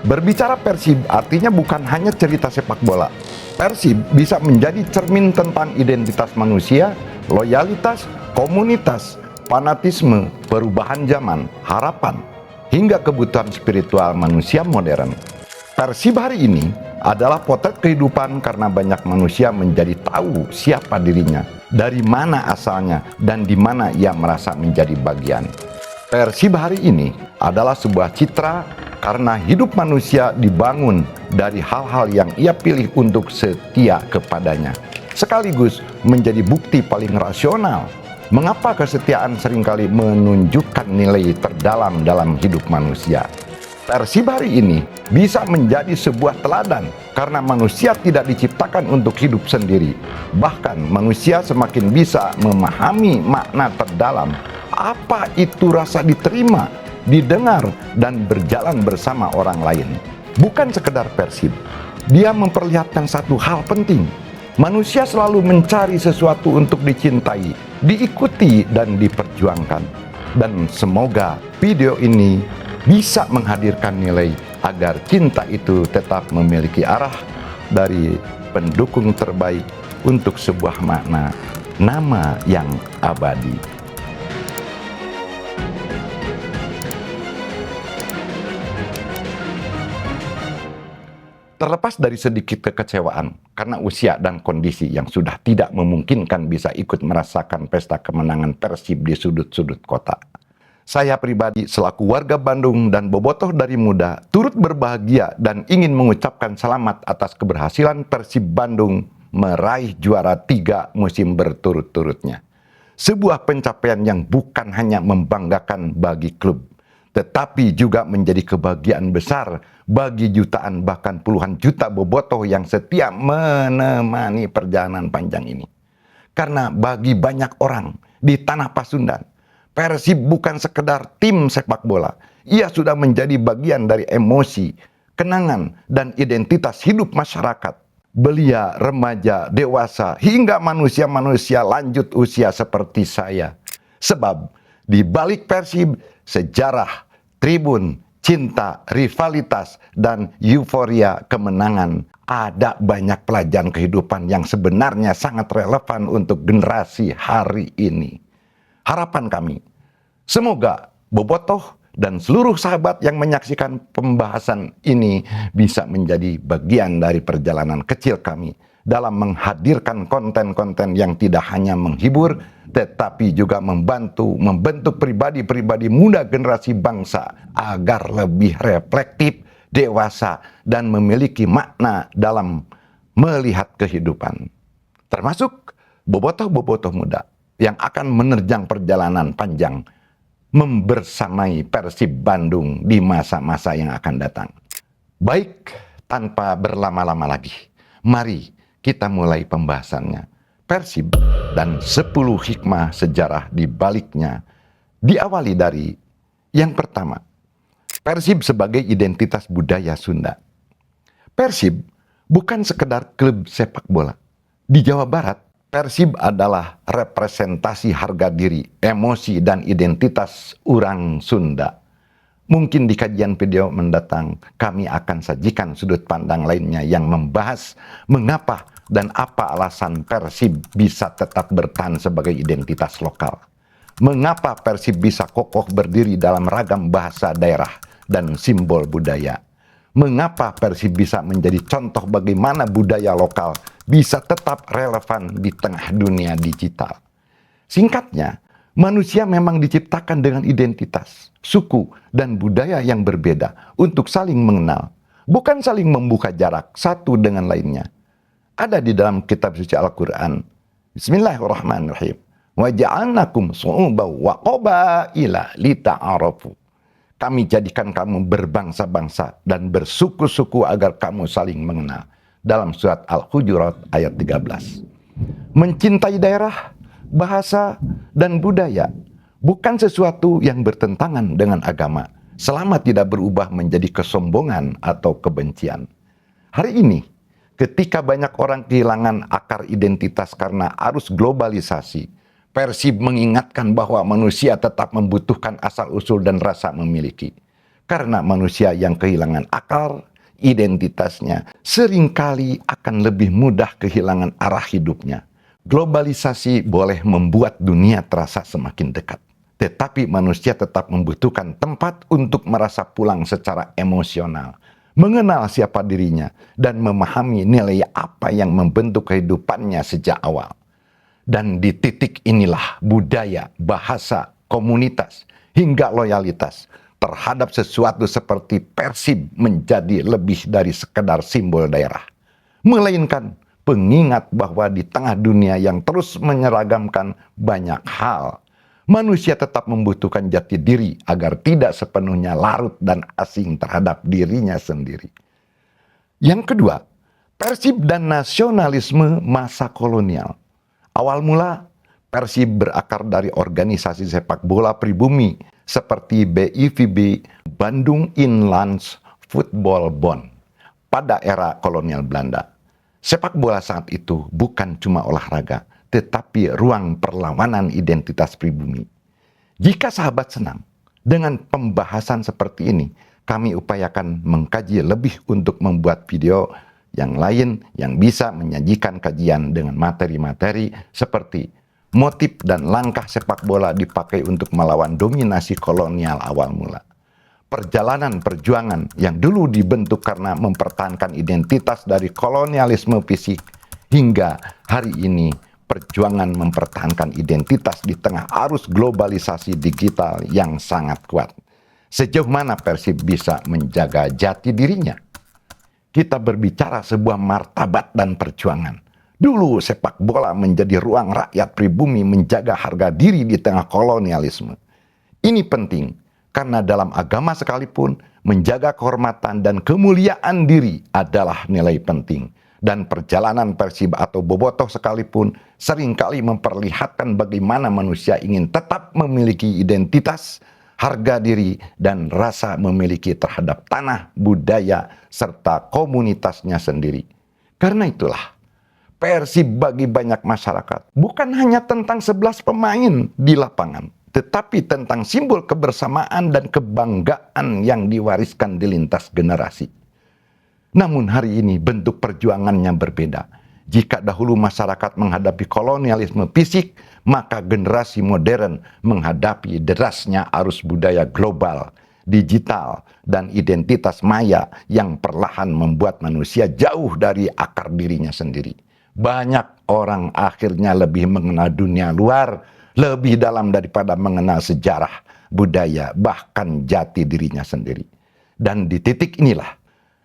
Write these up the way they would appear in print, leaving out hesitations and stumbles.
Berbicara Persib artinya bukan hanya cerita sepak bola. Persib bisa menjadi cermin tentang identitas manusia, loyalitas, komunitas, fanatisme, perubahan zaman, harapan, hingga kebutuhan spiritual manusia modern. Persib hari ini adalah potret kehidupan karena banyak manusia menjadi tahu siapa dirinya, dari mana asalnya, dan di mana ia merasa menjadi bagian. Persib hari ini adalah sebuah citra karena hidup manusia dibangun dari hal-hal yang ia pilih untuk setia kepadanya. Sekaligus menjadi bukti paling rasional mengapa kesetiaan seringkali menunjukkan nilai terdalam dalam hidup manusia. Persib hari ini bisa menjadi sebuah teladan karena manusia tidak diciptakan untuk hidup sendiri. Bahkan manusia semakin bisa memahami makna terdalam apa itu rasa diterima, didengar, dan berjalan bersama orang lain. Bukan sekedar Persib, dia memperlihatkan satu hal penting. Manusia selalu mencari sesuatu untuk dicintai, diikuti, dan diperjuangkan. Dan semoga video ini bisa menghadirkan nilai agar cinta itu tetap memiliki arah dari pendukung terbaik untuk sebuah makna, nama yang abadi. Terlepas dari sedikit kekecewaan karena usia dan kondisi yang sudah tidak memungkinkan bisa ikut merasakan pesta kemenangan Persib di sudut-sudut kota, saya pribadi selaku warga Bandung dan bobotoh dari muda turut berbahagia dan ingin mengucapkan selamat atas keberhasilan Persib Bandung meraih juara 3 musim berturut-turutnya. Sebuah pencapaian yang bukan hanya membanggakan bagi klub, tetapi juga menjadi kebahagiaan besar bagi jutaan bahkan puluhan juta bobotoh yang setia menemani perjalanan panjang ini. Karena bagi banyak orang di tanah Pasundan, Persib bukan sekedar tim sepak bola. Ia sudah menjadi bagian dari emosi, kenangan, dan identitas hidup masyarakat. Belia, remaja, dewasa, hingga manusia-manusia lanjut usia seperti saya. Sebab di balik Persib, sejarah, tribun, cinta, rivalitas, dan euforia kemenangan. Ada banyak pelajaran kehidupan yang sebenarnya sangat relevan untuk generasi hari ini. Harapan kami, semoga bobotoh dan seluruh sahabat yang menyaksikan pembahasan ini bisa menjadi bagian dari perjalanan kecil kami dalam menghadirkan konten-konten yang tidak hanya menghibur, tetapi juga membentuk pribadi-pribadi muda generasi bangsa agar lebih reflektif, dewasa, dan memiliki makna dalam melihat kehidupan. Termasuk bobotoh-bobotoh muda yang akan menerjang perjalanan panjang membersamai Persib Bandung di masa-masa yang akan datang. Baik, tanpa berlama-lama lagi, mari kita mulai pembahasannya. Persib dan 10 hikmah sejarah di baliknya. Diawali dari yang pertama, Persib sebagai identitas budaya Sunda. Persib bukan sekedar klub sepak bola. Di Jawa Barat, Persib adalah representasi harga diri, emosi, dan identitas orang Sunda. Mungkin di kajian video mendatang, kami akan sajikan sudut pandang lainnya yang membahas mengapa dan apa alasan Persib bisa tetap bertahan sebagai identitas lokal. Mengapa Persib bisa kokoh berdiri dalam ragam bahasa daerah dan simbol budaya. Mengapa Persib bisa menjadi contoh bagaimana budaya lokal bisa tetap relevan di tengah dunia digital. Singkatnya, manusia memang diciptakan dengan identitas, suku, dan budaya yang berbeda untuk saling mengenal, bukan saling membuka jarak satu dengan lainnya. Ada di dalam kitab suci Al-Quran. Bismillahirrahmanirrahim. Wa ja'alnakum su'uban wa qabaila lita'arafu. Kami jadikan kamu berbangsa-bangsa dan bersuku-suku agar kamu saling mengenal. Dalam surat Al-Hujurat ayat 13. Mencintai daerah, bahasa, dan budaya bukan sesuatu yang bertentangan dengan agama selama tidak berubah menjadi kesombongan atau kebencian. Hari ini, ketika banyak orang kehilangan akar identitas karena arus globalisasi, Persib mengingatkan bahwa manusia tetap membutuhkan asal-usul dan rasa memiliki. Karena manusia yang kehilangan akal, identitasnya seringkali akan lebih mudah kehilangan arah hidupnya. Globalisasi boleh membuat dunia terasa semakin dekat, tetapi manusia tetap membutuhkan tempat untuk merasa pulang secara emosional, mengenal siapa dirinya, dan memahami nilai apa yang membentuk kehidupannya sejak awal. Dan di titik inilah budaya, bahasa, komunitas, hingga loyalitas terhadap sesuatu seperti Persib menjadi lebih dari sekedar simbol daerah, melainkan pengingat bahwa di tengah dunia yang terus menyeragamkan banyak hal, manusia tetap membutuhkan jati diri agar tidak sepenuhnya larut dan asing terhadap dirinya sendiri. Yang kedua, Persib dan nasionalisme masa kolonial. Awal mula, Persib berakar dari organisasi sepak bola pribumi seperti BIVB, Bandung Inlands Football Bond, pada era kolonial Belanda. Sepak bola saat itu bukan cuma olahraga, tetapi ruang perlawanan identitas pribumi. Jika sahabat senang dengan pembahasan seperti ini, kami upayakan mengkaji lebih untuk membuat video yang lain yang bisa menyajikan kajian dengan materi-materi seperti motif dan langkah sepak bola dipakai untuk melawan dominasi kolonial awal mula. Perjalanan perjuangan yang dulu dibentuk karena mempertahankan identitas dari kolonialisme fisik, hingga hari ini perjuangan mempertahankan identitas di tengah arus globalisasi digital yang sangat kuat. Sejauh mana Persib bisa menjaga jati dirinya? Kita berbicara sebuah martabat dan perjuangan. Dulu sepak bola menjadi ruang rakyat pribumi menjaga harga diri di tengah kolonialisme. Ini penting karena dalam agama sekalipun menjaga kehormatan dan kemuliaan diri adalah nilai penting. Dan perjalanan Persib atau Bobotoh sekalipun seringkali memperlihatkan bagaimana manusia ingin tetap memiliki identitas, harga diri, dan rasa memiliki terhadap tanah, budaya, serta komunitasnya sendiri. Karena itulah, Persib bagi banyak masyarakat bukan hanya tentang 11 pemain di lapangan, tetapi tentang simbol kebersamaan dan kebanggaan yang diwariskan di lintas generasi. Namun hari ini bentuk perjuangannya berbeda. Jika dahulu masyarakat menghadapi kolonialisme fisik, maka generasi modern menghadapi derasnya arus budaya global, digital, dan identitas maya yang perlahan membuat manusia jauh dari akar dirinya sendiri. Banyak orang akhirnya lebih mengenal dunia luar, lebih dalam daripada mengenal sejarah, budaya, bahkan jati dirinya sendiri. Dan di titik inilah,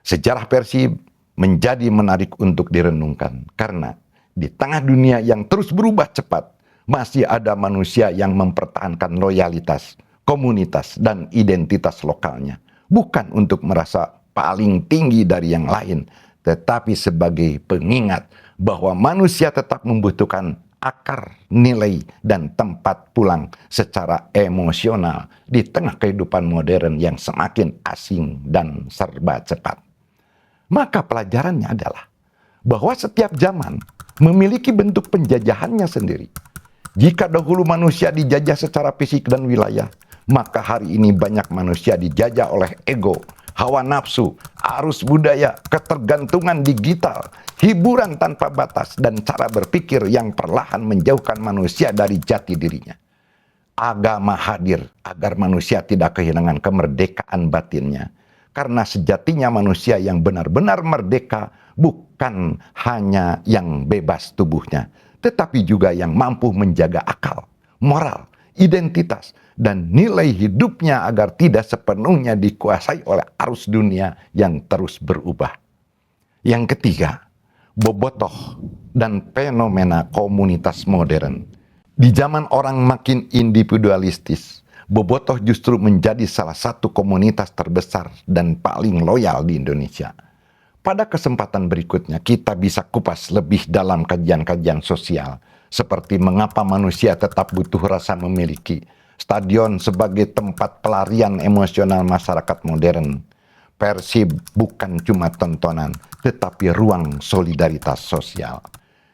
sejarah Persib menjadi menarik untuk direnungkan. Karena di tengah dunia yang terus berubah cepat, masih ada manusia yang mempertahankan loyalitas, komunitas, dan identitas lokalnya. Bukan untuk merasa paling tinggi dari yang lain, tetapi sebagai pengingat bahwa manusia tetap membutuhkan akar, nilai, dan tempat pulang secara emosional di tengah kehidupan modern yang semakin asing dan serba cepat. Maka pelajarannya adalah bahwa setiap zaman memiliki bentuk penjajahannya sendiri. Jika dahulu manusia dijajah secara fisik dan wilayah, maka hari ini banyak manusia dijajah oleh ego, hawa nafsu, arus budaya, ketergantungan digital, hiburan tanpa batas, dan cara berpikir yang perlahan menjauhkan manusia dari jati dirinya. Agama hadir agar manusia tidak kehilangan kemerdekaan batinnya. Karena sejatinya manusia yang benar-benar merdeka bukan hanya yang bebas tubuhnya, tetapi juga yang mampu menjaga akal, moral, identitas, dan nilai hidupnya agar tidak sepenuhnya dikuasai oleh arus dunia yang terus berubah. Yang ketiga, bobotoh dan fenomena komunitas modern. Di zaman orang makin individualistis, bobotoh justru menjadi salah satu komunitas terbesar dan paling loyal di Indonesia. Pada kesempatan berikutnya, kita bisa kupas lebih dalam kajian-kajian sosial, seperti mengapa manusia tetap butuh rasa memiliki, stadion sebagai tempat pelarian emosional masyarakat modern. Persib bukan cuma tontonan, tetapi ruang solidaritas sosial.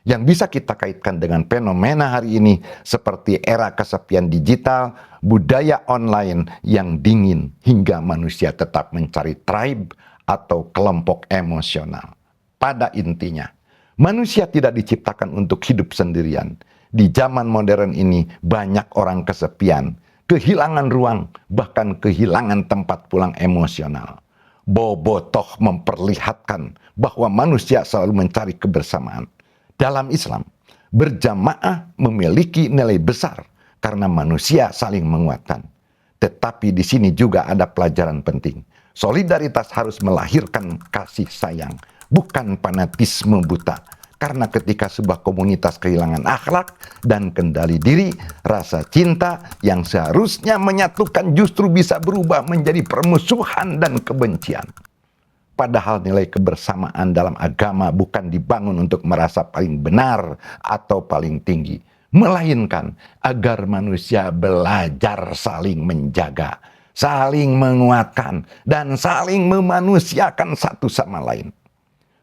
yang bisa kita kaitkan dengan fenomena hari ini seperti era kesepian digital, budaya online yang dingin hingga manusia tetap mencari tribe atau kelompok emosional. Pada intinya, manusia tidak diciptakan untuk hidup sendirian. Di zaman modern ini banyak orang kesepian, kehilangan ruang, bahkan kehilangan tempat pulang emosional. Bobotoh memperlihatkan bahwa manusia selalu mencari kebersamaan. Dalam Islam, berjamaah memiliki nilai besar karena manusia saling menguatkan. Tetapi di sini juga ada pelajaran penting. Solidaritas harus melahirkan kasih sayang, bukan fanatisme buta. Karena ketika sebuah komunitas kehilangan akhlak dan kendali diri, rasa cinta yang seharusnya menyatukan justru bisa berubah menjadi permusuhan dan kebencian. Padahal nilai kebersamaan dalam agama bukan dibangun untuk merasa paling benar atau paling tinggi, melainkan agar manusia belajar saling menjaga, saling menguatkan, dan saling memanusiakan satu sama lain.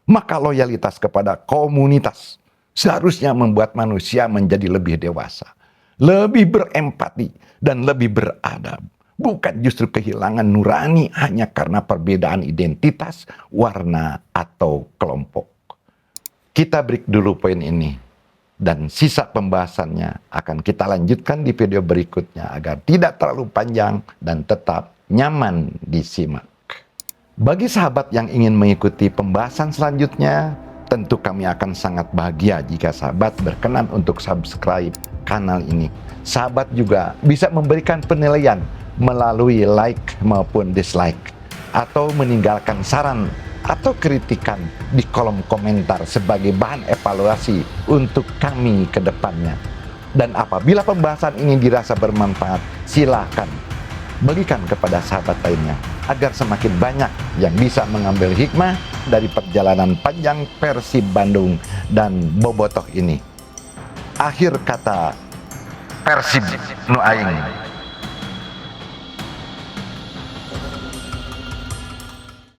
Maka loyalitas kepada komunitas seharusnya membuat manusia menjadi lebih dewasa, lebih berempati, dan lebih beradab. Bukan justru kehilangan nurani hanya karena perbedaan identitas, warna, atau kelompok. Kita break dulu poin ini, dan sisa pembahasannya akan kita lanjutkan di video berikutnya agar tidak terlalu panjang dan tetap nyaman disimak. Bagi sahabat yang ingin mengikuti pembahasan selanjutnya, tentu kami akan sangat bahagia jika sahabat berkenan untuk subscribe kanal ini. Sahabat juga bisa memberikan penilaian melalui like maupun dislike, atau meninggalkan saran atau kritikan di kolom komentar sebagai bahan evaluasi untuk kami ke depannya. Dan apabila pembahasan ini dirasa bermanfaat, silakan bagikan kepada sahabat lainnya agar semakin banyak yang bisa mengambil hikmah dari perjalanan panjang Persib Bandung dan Bobotoh ini. Akhir kata, Persib nu aing.